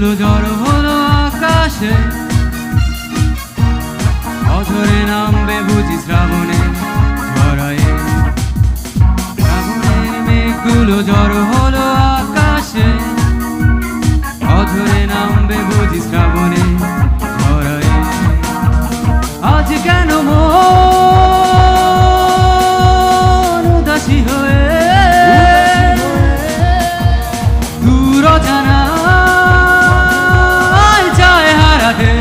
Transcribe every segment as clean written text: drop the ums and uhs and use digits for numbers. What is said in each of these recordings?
মেঘগুলো জড়ো হলো আকাশে, অঝরে নামবে বুঝি শ্রাবণে ঝরায়ে। শ্রাবণের মেঘগুলো জড়ো হলো আকাশে, অঝরে নামবে বুঝি শ্রাবণে ঝরায়ে। আজ কেন মন উদাসী হয়ে দূর জানায় চায় হারাতে?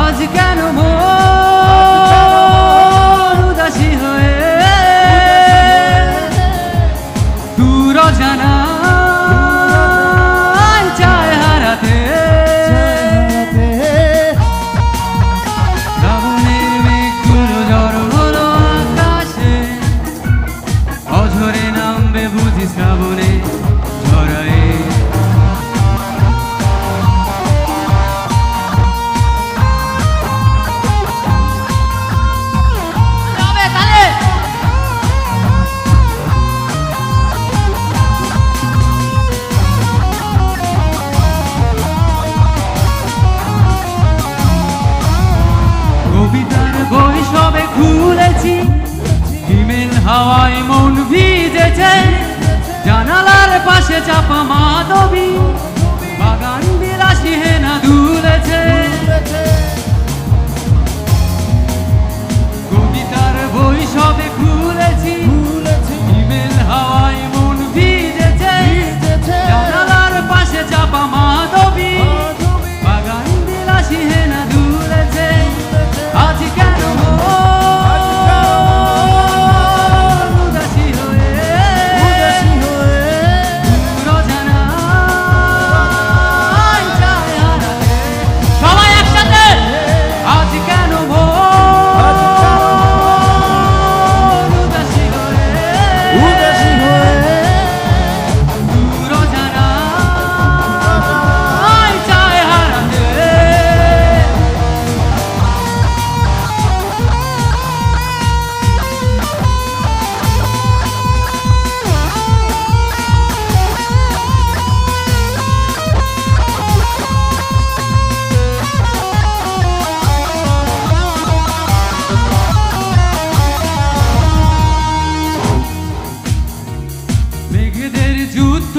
আজ কেন মন উদাসী হয়ে দূর জানায় চায় হারাতে? শ্রাবণের মেঘগুলো জড়ো হলো আকাশে, অঝরে নামবে বুঝি শ্রাবণে ঝরায়ে। কবিতার বই সবে খুলেছি, হিমেল হাওয়ায় মন ভিজেছে। জানালার পাশে চাপা মাধবী, বাগান বিলাসী হেনা দুলেছে। কবিতার বই সবে খুলেছি, হিমেল হাওয়ায় মন ভিজেছে। জানালার পাশে চাপা মাধবী, বাগান বিলাসী হেনা দুলেছে। আজ কেন উদাসী হয়ে দূর জানায় চায় হারাতে? সবাই একসাথে! আজ কেন উদাসী হয়ে দূর জানায় চায় হারাতে? মেঘেদের যুদ্ধ